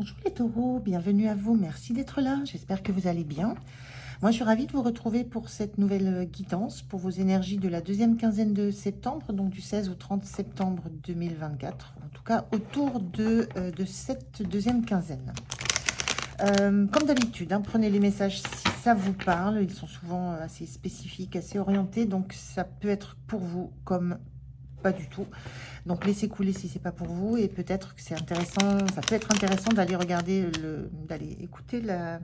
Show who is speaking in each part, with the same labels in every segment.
Speaker 1: Bonjour les taureaux, bienvenue à vous, merci d'être là, j'espère que vous allez bien. Moi je suis ravie de vous retrouver pour cette nouvelle guidance, pour vos énergies de la deuxième quinzaine de septembre, donc du 16 au 30 septembre 2024, en tout cas autour de cette deuxième quinzaine. Comme d'habitude, prenez les messages si ça vous parle, ils sont souvent assez spécifiques, assez orientés, donc ça peut être pour vous comme pas du tout. Donc laissez couler si c'est pas pour vous, et peut-être que c'est intéressant, ça peut être intéressant d'aller regarder, d'aller écouter la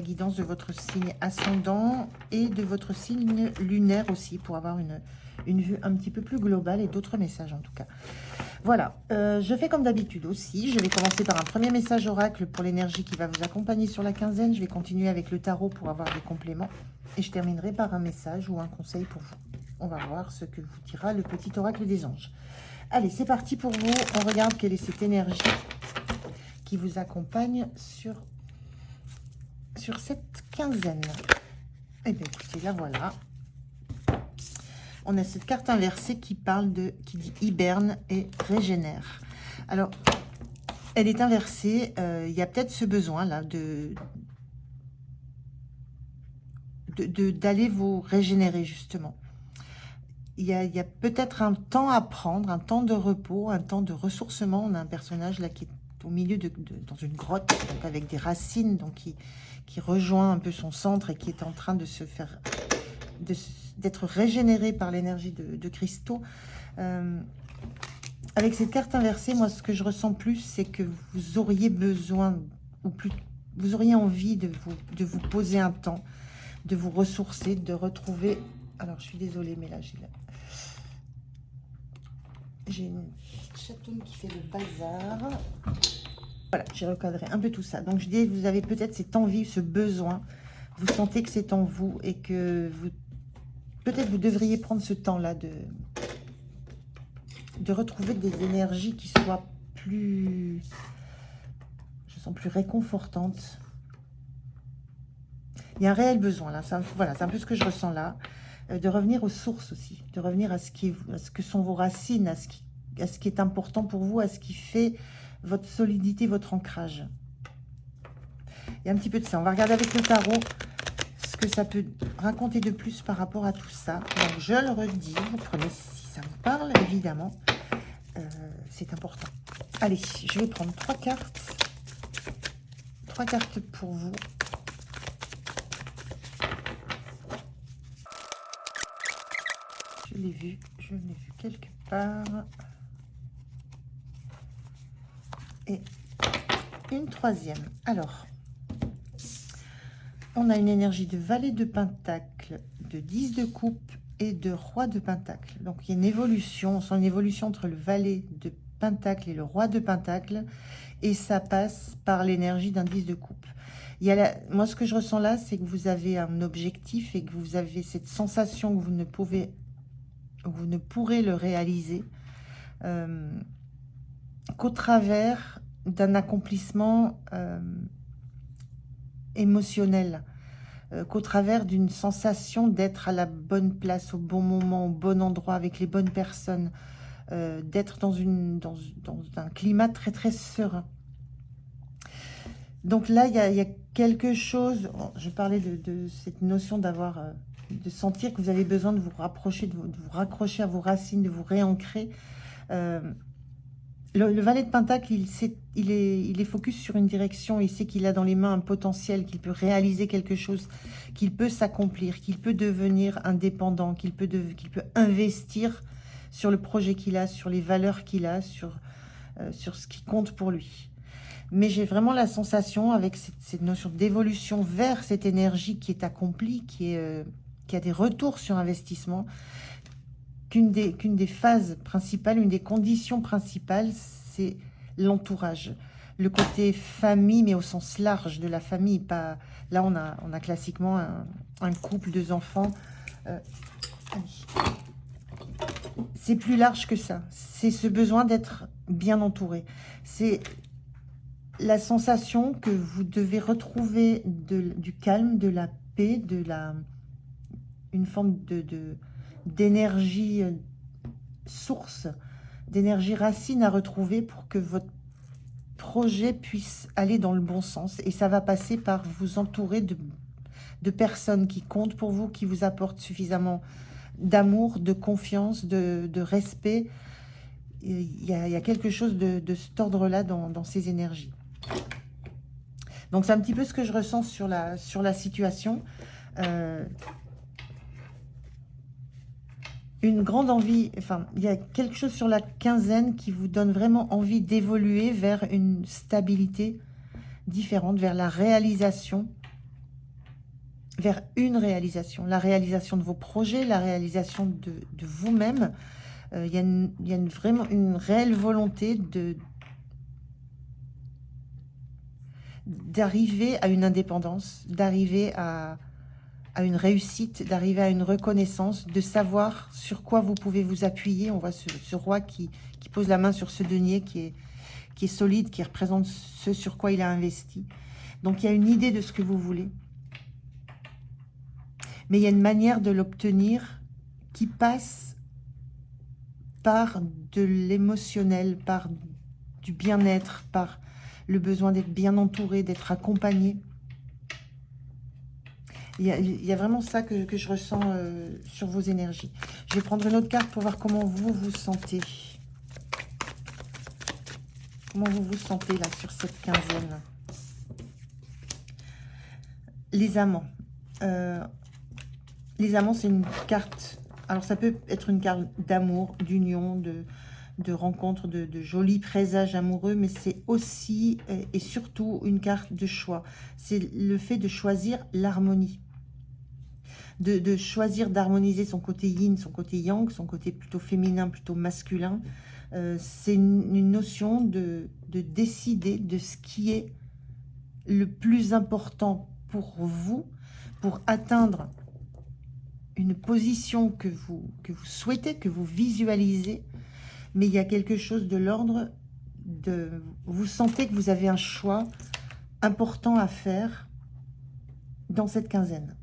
Speaker 1: guidance de votre signe ascendant et de votre signe lunaire aussi, pour avoir une vue un petit peu plus globale et d'autres messages en tout cas. Voilà, je fais comme d'habitude aussi, je vais commencer par un premier message oracle pour l'énergie qui va vous accompagner sur la quinzaine, je vais continuer avec le tarot pour avoir des compléments, et je terminerai par un message ou un conseil pour vous. On va voir ce que vous dira le petit oracle des anges. Allez, c'est parti pour vous. On regarde quelle est cette énergie qui vous accompagne sur cette quinzaine. Eh bien, écoutez, là, voilà. On a cette carte inversée qui dit hiberne et régénère. Alors, elle est inversée. Il y a peut-être ce besoin là d'aller vous régénérer justement. Il y a peut-être un temps à prendre, un temps de repos, un temps de ressourcement. On a un personnage là qui est au milieu dans une grotte, donc avec des racines, donc qui rejoint un peu son centre et qui est en train de se faire, d'être régénéré par l'énergie de cristaux. Avec cette carte inversée, moi, ce que je ressens plus, c'est que vous auriez besoin, ou plus, vous auriez envie de vous poser un temps, de vous ressourcer, de retrouver... Alors, je suis désolée, mais là, j'ai une chatoune qui fait le bazar. Voilà, j'ai recadré un peu tout ça. Donc, je dis, vous avez peut-être cette envie, ce besoin. Vous sentez que c'est en vous et que peut-être vous devriez prendre ce temps-là de retrouver des énergies qui soient plus... Je sens plus réconfortantes. Il y a un réel besoin, là. Voilà, c'est un peu ce que je ressens là. De revenir aux sources aussi, de revenir à ce que sont vos racines, à ce qui est important pour vous, à ce qui fait votre solidité, votre ancrage. Il y a un petit peu de ça. On va regarder avec le tarot ce que ça peut raconter de plus par rapport à tout ça. Donc, je le redis, vous prenez si ça vous parle, évidemment. C'est important. Allez, je vais prendre 3 cartes. 3 cartes pour vous. Je l'ai vu quelque part. Et une troisième. Alors, on a une énergie de valet de pentacle, de 10 de coupe et de roi de pentacle. Donc, il y a une évolution, on sent une évolution entre le valet de pentacle et le roi de pentacle. Et ça passe par l'énergie d'un 10 de coupe. Moi, ce que je ressens là, c'est que vous avez un objectif et que vous avez cette sensation que vous ne pourrez le réaliser qu'au travers d'un accomplissement émotionnel, qu'au travers d'une sensation d'être à la bonne place, au bon moment, au bon endroit, avec les bonnes personnes, d'être dans un climat très très serein. Donc là, il y a quelque chose, je parlais de cette notion de sentir que vous avez besoin de vous rapprocher, de vous raccrocher à vos racines, de vous réancrer. Le valet de pentacle, il est focus sur une direction, il sait qu'il a dans les mains un potentiel, qu'il peut réaliser quelque chose, qu'il peut s'accomplir, qu'il peut devenir indépendant, qu'il peut investir sur le projet qu'il a, sur les valeurs qu'il a, sur ce qui compte pour lui. Mais j'ai vraiment la sensation, avec cette notion d'évolution vers cette énergie qui est accomplie, qui a des retours sur investissement, qu'une des phases principales, une des conditions principales, c'est l'entourage. Le côté famille, mais au sens large de la famille. Pas, là, on a classiquement un couple, 2 enfants. C'est plus large que ça. C'est ce besoin d'être bien entouré. C'est la sensation que vous devez retrouver du calme, de la paix, une forme d'énergie source, d'énergie racine à retrouver pour projet puisse aller dans le bon sens. Et ça va passer par vous entourer de personnes qui comptent pour vous, qui vous apportent suffisamment d'amour, de confiance, de respect. Il y a quelque chose de cet ordre-là dans ces énergies. Donc c'est un petit peu ce que je ressens sur la situation. Une grande envie, enfin, il y a quelque chose sur la quinzaine qui vous donne vraiment envie d'évoluer vers une stabilité différente, vers la réalisation, vers une réalisation, la réalisation de vos projets, la réalisation de vous-même. Il y a vraiment une réelle volonté d'arriver à une indépendance, d'arriver à une réussite, d'arriver à une reconnaissance, de savoir sur quoi vous pouvez vous appuyer. On voit ce roi qui pose la main sur ce denier qui est solide, qui représente ce sur quoi il a investi. Donc il y a une idée de ce que vous voulez. Mais il y a une manière de l'obtenir qui passe par de l'émotionnel, par du bien-être, par le besoin d'être bien entouré, d'être accompagné. Il y a vraiment ça que je ressens sur vos énergies. Je vais prendre une autre carte pour voir comment vous vous sentez. Comment vous vous sentez là sur cette quinzaine. Les amants. Les amants, c'est une carte. Alors, ça peut être une carte d'amour, d'union, de rencontre, de jolis présages amoureux, mais c'est aussi et surtout une carte de choix. C'est le fait de choisir l'harmonie. De choisir d'harmoniser son côté yin, son côté yang, son côté plutôt féminin, plutôt masculin. C'est une notion de décider de ce qui est le plus important pour vous, pour atteindre une position que vous souhaitez, que vous visualisez, mais il y a quelque chose de l'ordre de... Vous sentez que vous avez un choix important à faire dans cette quinzaine.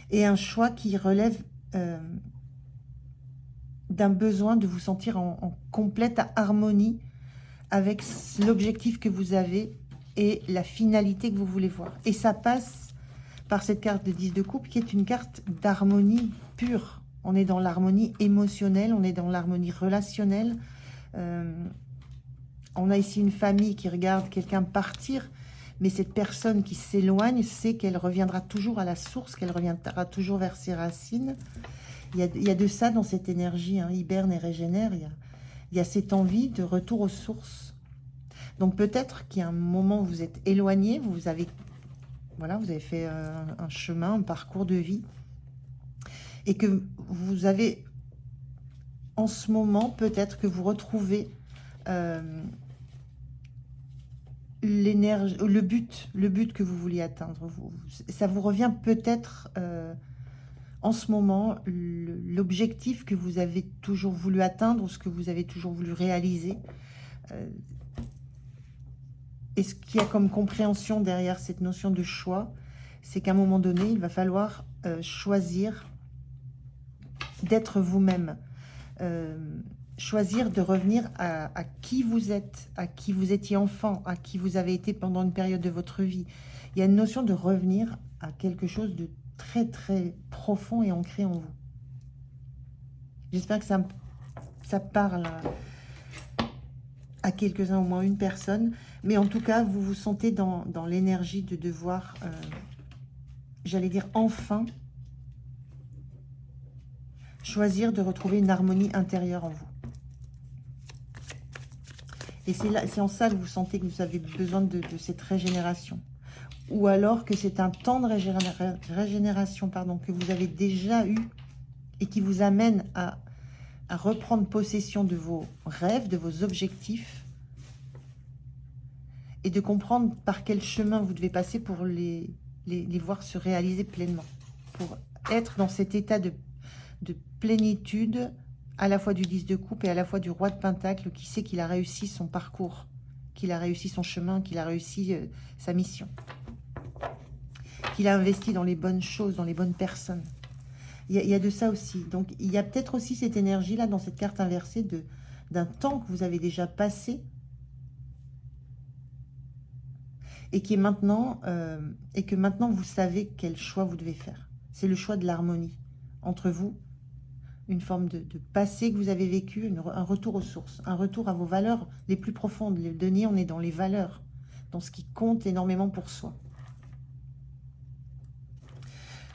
Speaker 1: Et un choix qui relève d'un besoin de vous sentir en complète harmonie avec l'objectif que vous avez et la finalité que vous voulez voir. Et ça passe par cette carte de 10 de coupe qui est une carte d'harmonie pure. On est dans l'harmonie émotionnelle, on est dans l'harmonie relationnelle. On a ici une famille qui regarde quelqu'un partir, mais cette personne qui s'éloigne sait qu'elle reviendra toujours à la source, qu'elle reviendra toujours vers ses racines. Il y a de ça dans cette énergie, hein, hiberne et régénère. Il y a cette envie de retour aux sources. Donc peut-être qu'il y a un moment où vous êtes éloigné, vous avez fait un chemin, un parcours de vie, et que vous avez en ce moment, peut-être que vous retrouvez l'énergie, le but que vous vouliez atteindre. Ça vous revient peut-être en ce moment, l'objectif que vous avez toujours voulu atteindre, ou ce que vous avez toujours voulu réaliser. Et ce qu'il y a comme compréhension derrière cette notion de choix, c'est qu'à un moment donné, il va falloir choisir d'être vous-même. Choisir de revenir à qui vous êtes, à qui vous étiez enfant, à qui vous avez été pendant une période de votre vie. Il y a une notion de revenir à quelque chose de très très profond et ancré en vous. J'espère que ça parle à quelques-uns, au moins une personne. Mais en tout cas, vous vous sentez dans l'énergie de devoir, j'allais dire enfin, choisir de retrouver une harmonie intérieure en vous. Et c'est en ça que vous sentez que vous avez besoin de cette régénération. Ou alors que c'est un temps de régénération que vous avez déjà eu et qui vous amène à reprendre possession de vos rêves, de vos objectifs et de comprendre par quel chemin vous devez passer pour les voir se réaliser pleinement. Pour être dans cet état de plénitude à la fois du 10 de coupe et à la fois du roi de pentacle qui sait qu'il a réussi son parcours, qu'il a réussi son chemin, qu'il a réussi sa mission, qu'il a investi dans les bonnes choses, dans les bonnes personnes. Il y a de ça aussi. Donc il y a peut-être aussi cette énergie là dans cette carte inversée d'un temps que vous avez déjà passé et qui est maintenant, et que maintenant vous savez quel choix vous devez faire. C'est le choix de l'harmonie entre vous, une forme de passé que vous avez vécu, un retour aux sources, un retour à vos valeurs les plus profondes. Le denier, on est dans les valeurs, dans ce qui compte énormément pour soi.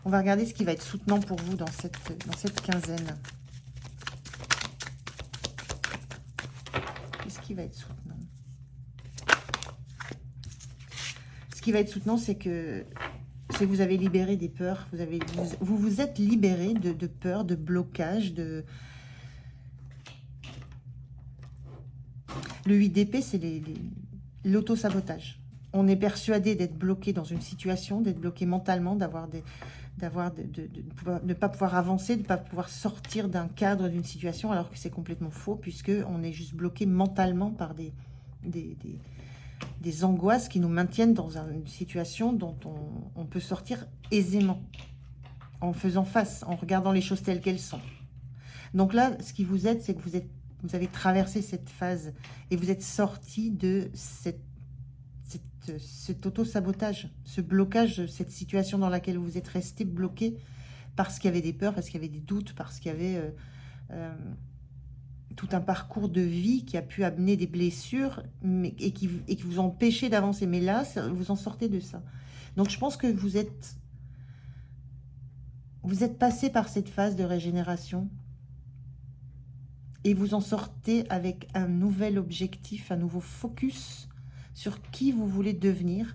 Speaker 1: On va regarder ce qui va être soutenant pour vous dans cette quinzaine. Qu'est-ce qui va être soutenant? Ce qui va être soutenant, c'est que vous avez libéré des peurs. Vous vous êtes libéré de peurs, de blocages, de... Le 8 d'épée, c'est l'auto-sabotage. On est persuadé d'être bloqué dans une situation, d'être bloqué mentalement, de ne pas pouvoir avancer, de ne pas pouvoir sortir d'un cadre, d'une situation, alors que c'est complètement faux, puisqu'on est juste bloqué mentalement par des angoisses qui nous maintiennent dans une situation dont on peut sortir aisément, en faisant face, en regardant les choses telles qu'elles sont. Donc là, ce qui vous aide, c'est que vous avez traversé cette phase et vous êtes sorti de cet auto-sabotage, ce blocage, cette situation dans laquelle vous êtes resté bloqué parce qu'il y avait des peurs, parce qu'il y avait des doutes, parce qu'il y avait tout un parcours de vie qui a pu amener des blessures et qui vous empêchait d'avancer. Mais là, vous en sortez de ça. Donc je pense que vous êtes passé par cette phase de régénération et vous en sortez avec un nouvel objectif, un nouveau focus sur qui vous voulez devenir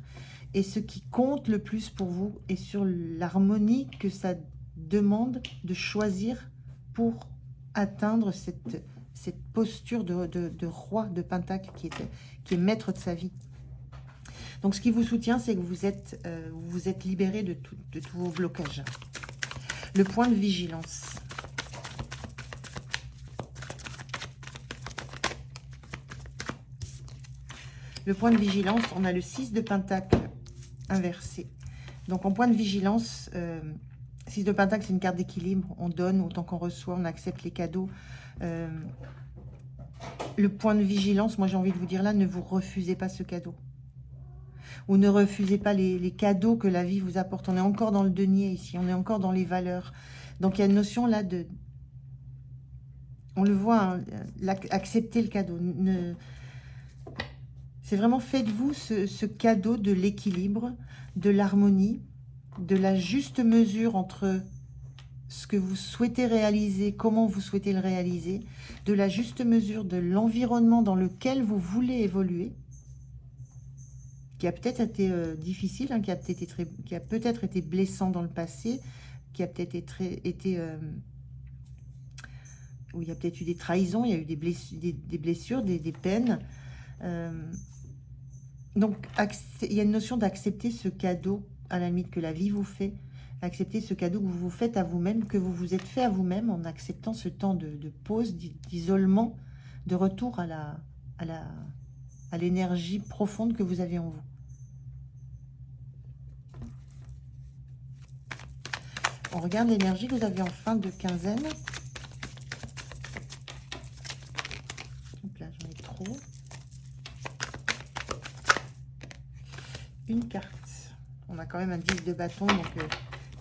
Speaker 1: et ce qui compte le plus pour vous et sur l'harmonie que ça demande de choisir pour atteindre cette posture de roi de Pentacle qui est maître de sa vie. Donc ce qui vous soutient, c'est que vous êtes libéré de tous vos blocages. Le point de vigilance. Le point de vigilance, on a le 6 de Pentacle inversé. Donc en point de vigilance, 6 de Pentacle, c'est une carte d'équilibre. On donne autant qu'on reçoit, on accepte les cadeaux. Le point de vigilance, moi j'ai envie de vous dire là, ne vous refusez pas ce cadeau. Ou ne refusez pas les cadeaux que la vie vous apporte. On est encore dans le denier ici, on est encore dans les valeurs. Donc il y a une notion là de... On le voit, hein, accepter le cadeau. C'est vraiment, faites-vous ce cadeau de l'équilibre, de l'harmonie, de la juste mesure entre ce que vous souhaitez réaliser, comment vous souhaitez le réaliser, de la juste mesure de l'environnement dans lequel vous voulez évoluer, qui a peut-être été difficile, hein, qui a peut-être été blessant dans le passé, qui a peut-être été où il y a peut-être eu des trahisons, il y a eu des blessures, des peines. Donc, il y a une notion d'accepter ce cadeau, à la limite, que la vie vous fait, accepter ce cadeau que vous vous faites à vous-même, que vous vous êtes fait à vous-même en acceptant ce temps de pause, d'isolement, de retour à l'énergie profonde que vous avez en vous. On regarde l'énergie que vous avez en fin de quinzaine. Donc là, j'en ai trop. Une carte. On a quand même un 10 de bâton, donc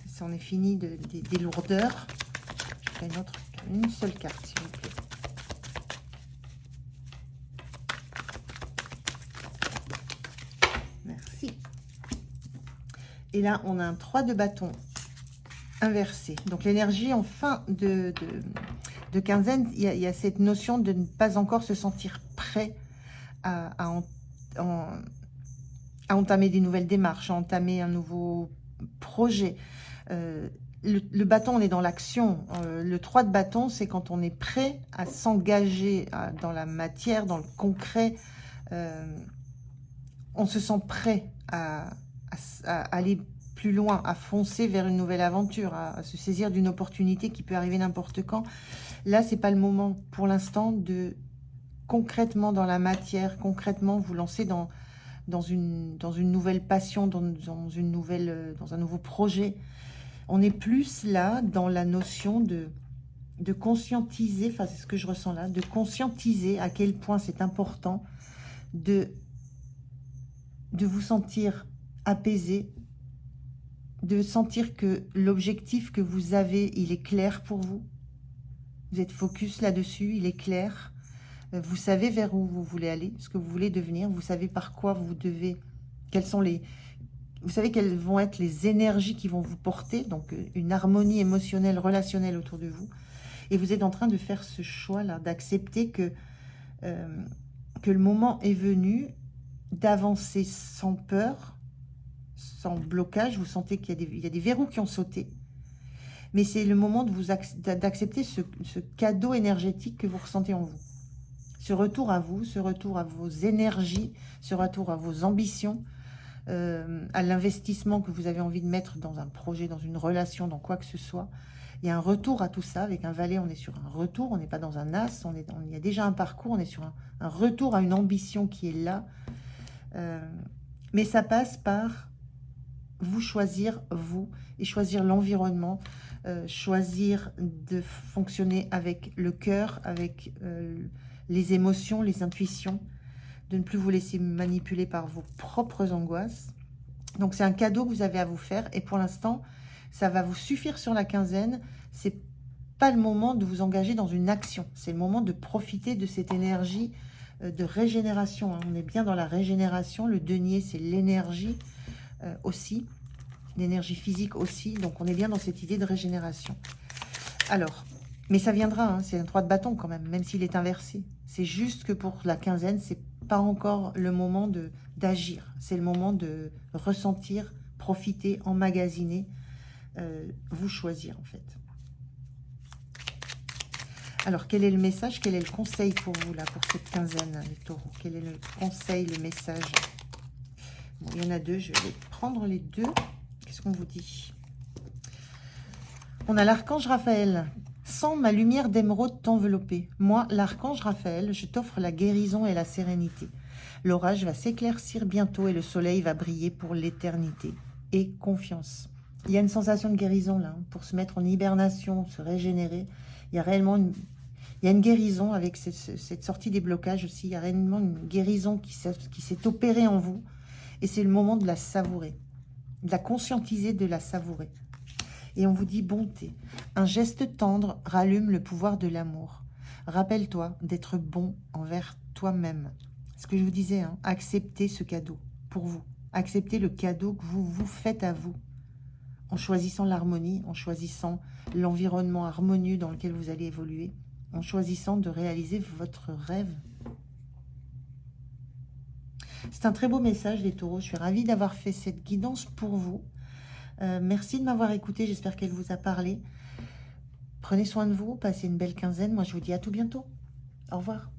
Speaker 1: ça en est fini des lourdeurs. Je ferai une seule carte, s'il vous plaît. Merci. Et là, on a un 3 de bâton inversé. Donc l'énergie en fin de quinzaine, il y a cette notion de ne pas encore se sentir prêt à entamer des nouvelles démarches, à entamer un nouveau projet. Le bâton, on est dans l'action. Le 3 de bâton, c'est quand on est prêt à s'engager dans la matière, dans le concret. On se sent prêt à aller plus loin, à foncer vers une nouvelle aventure, à se saisir d'une opportunité qui peut arriver n'importe quand. Là, c'est pas le moment pour l'instant de concrètement dans la matière, concrètement vous lancer dans une nouvelle passion, dans un nouveau projet. On est plus là dans la notion de conscientiser, enfin c'est ce que je ressens là, de conscientiser à quel point c'est important de de vous sentir apaisé, de sentir que l'objectif que vous avez, il est clair pour vous. Vous êtes focus là-dessus, il est clair. Vous savez vers où vous voulez aller, ce que vous voulez devenir. Vous savez par quoi vous devez, vous savez quelles vont être les énergies qui vont vous porter. Donc, une harmonie émotionnelle, relationnelle autour de vous. Et vous êtes en train de faire ce choix-là, d'accepter que le moment est venu d'avancer sans peur, sans blocage. Vous sentez qu'il y a des verrous qui ont sauté. Mais c'est le moment d'accepter ce cadeau énergétique que vous ressentez en vous. Ce retour à vous, ce retour à vos énergies, ce retour à vos ambitions, à l'investissement que vous avez envie de mettre dans un projet, dans une relation, dans quoi que ce soit. Il y a un retour à tout ça. Avec un valet, on est sur un retour, on n'est pas dans un as, il y a déjà un parcours, on est sur un retour à une ambition qui est là. Mais ça passe par vous choisir, vous, et choisir l'environnement, choisir de fonctionner avec le cœur, avec les émotions, les intuitions, de ne plus vous laisser manipuler par vos propres angoisses. Donc c'est un cadeau que vous avez à vous faire, et pour l'instant, ça va vous suffire sur la quinzaine. C'est pas le moment de vous engager dans une action, c'est le moment de profiter de cette énergie de régénération. On est bien dans la régénération, le denier c'est l'énergie aussi, l'énergie physique aussi, donc on est bien dans cette idée de régénération. Alors, mais ça viendra, c'est un 3 de bâton quand même s'il est inversé. C'est juste que pour la quinzaine, c'est pas encore le moment d'agir, c'est le moment de ressentir, profiter, emmagasiner, vous choisir en fait. Alors, quel est le message, quel est le conseil pour vous là, pour cette quinzaine, les taureaux? Quel est le conseil, le message? Bon, il y en a deux, je vais prendre les deux. Qu'est-ce qu'on vous dit? On a l'archange Raphaël. Sens ma lumière d'émeraude t'envelopper. Moi, l'archange Raphaël, je t'offre la guérison et la sérénité. L'orage va s'éclaircir bientôt et le soleil va briller pour l'éternité. Et confiance. Il y a une sensation de guérison là, pour se mettre en hibernation, se régénérer. Il y a réellement une guérison avec cette sortie des blocages aussi. Il y a réellement une guérison qui s'est opérée en vous. Et c'est le moment de la savourer, de la conscientiser, de la savourer. Et on vous dit bonté. Un geste tendre rallume le pouvoir de l'amour. Rappelle-toi d'être bon envers toi-même. Ce que je vous disais, acceptez ce cadeau pour vous. Acceptez le cadeau que vous vous faites à vous. En choisissant l'harmonie, en choisissant l'environnement harmonieux dans lequel vous allez évoluer, en choisissant de réaliser votre rêve. C'est un très beau message, les taureaux. Je suis ravie d'avoir fait cette guidance pour vous. Merci de m'avoir écouté. J'espère qu'elle vous a parlé. Prenez soin de vous. Passez une belle quinzaine. Moi, je vous dis à tout bientôt. Au revoir.